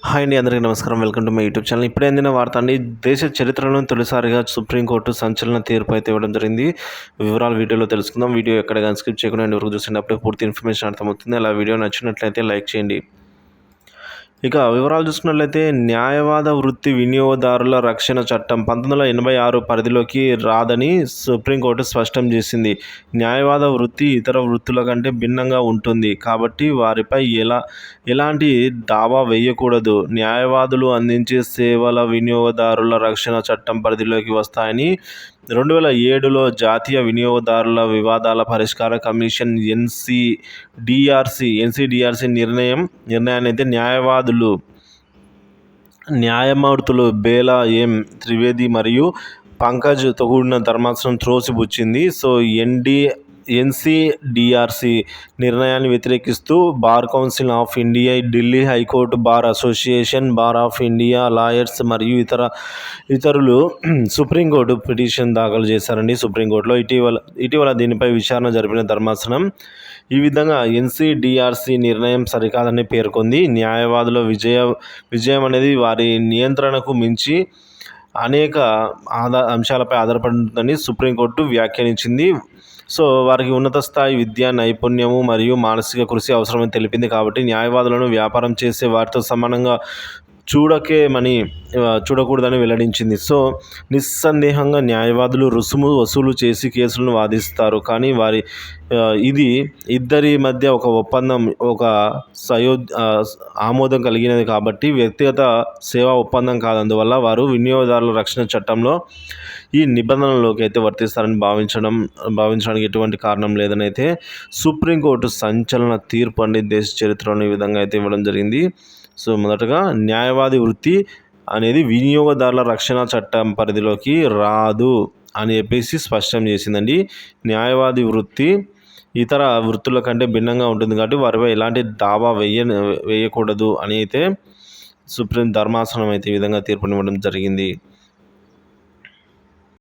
Hi అండి, అందరికీ నమస్కారం. Welcome to my YouTube channel. ఇప్పుడే అందిన వార్త అండి. దేశ చరిత్రలో తొలిసారిగా సుప్రీంకోర్టు సంచలన తీర్పు అయితే ఇవ్వడం జరిగింది. వివరాలు వీడియోలో తెలుసుకుందాం. వీడియో ఎక్కడ కానీ స్కిప్ చేయకుండా ఎండ్ వరకు చూసినప్పుడు పూర్తి ఇన్ఫర్మేషన్ అర్థమవుతుంది. అలా వీడియో నచ్చినట్లయితే లైక్ చేయండి. ఇక వివరాలు చూసుకున్నట్లయితే న్యాయవాద వృత్తి వినియోగదారుల రక్షణ చట్టం 1986 పరిధిలోకి రాదని సుప్రీంకోర్టు స్పష్టం చేసింది. న్యాయవాద వృత్తి ఇతర వృత్తుల కంటే భిన్నంగా ఉంటుంది కాబట్టి వారిపై ఎలాంటి దావా వేయకూడదు. న్యాయవాదులు అందించే సేవల వినియోగదారుల రక్షణ చట్టం పరిధిలోకి వస్తాయని 2007లో జాతీయ వినియోగదారుల వివాదాల పరిష్కార కమిషన్ ఎన్సిడిఆర్సి నిర్ణయాన్ని అయితే న్యాయమూర్తులు బేలా ఎం త్రివేది మరియు పంకజ్తో కూడిన ధర్మాసనం త్రోసిపుచ్చింది. ఎన్సిడిఆర్సి నిర్ణయాన్ని వ్యతిరేకిస్తూ bar council of India, Delhi high court, bar association, bar of India, lawyers మరియు ఇతరులు సుప్రీంకోర్టు పిటిషన్ దాఖలు చేశారండి. సుప్రీంకోర్టులో ఇటీవల దీనిపై విచారణ జరిపిన ధర్మాసనం ఈ విధంగా ఎన్సిడిఆర్సి నిర్ణయం సరికాదని పేర్కొంది. న్యాయవాదుల విజయం అనేది వారి నియంత్రణకు మించి అనేక అంశాలపై ఆధారపడుతుందని సుప్రీంకోర్టు వ్యాఖ్యానించింది. వారికి ఉన్నత స్థాయి విద్య, నైపుణ్యము మరియు మానసిక కృషి అవసరమని తెలిపింది. కాబట్టి న్యాయవాదులను వ్యాపారం చేసే వారితో సమానంగా చూడకూడదని వెల్లడించింది. నిస్సందేహంగా న్యాయవాదులు రుసుము వసూలు చేసి కేసులను వాదిస్తారు, కానీ ఇది ఇద్దరి మధ్య ఒక ఒప్పందం, ఆమోదం కలిగినది కాబట్టి వ్యక్తిగత సేవా ఒప్పందం కాదు. అందువల్ల వారు వినియోగదారుల రక్షణ చట్టంలో ఈ నిబంధనలోకి అయితే వర్తిస్తారని భావించడానికి ఎటువంటి కారణం లేదని అయితే సుప్రీంకోర్టు సంచలన తీర్పు అండి దేశ చరిత్రలో ఈ విధంగా అయితే ఇవ్వడం జరిగింది. మొదటగా న్యాయవాది వృత్తి అనేది వినియోగదారుల రక్షణ చట్టం పరిధిలోకి రాదు అని చెప్పేసి స్పష్టం చేసిందండి. న్యాయవాది వృత్తి ఇతర వృత్తుల కంటే భిన్నంగా ఉంటుంది కాబట్టి వారిపై ఎలాంటి దావా వేయకూడదు అని అయితే సుప్రీం ధర్మాసనం అయితే ఈ విధంగా తీర్పునివ్వడం జరిగింది.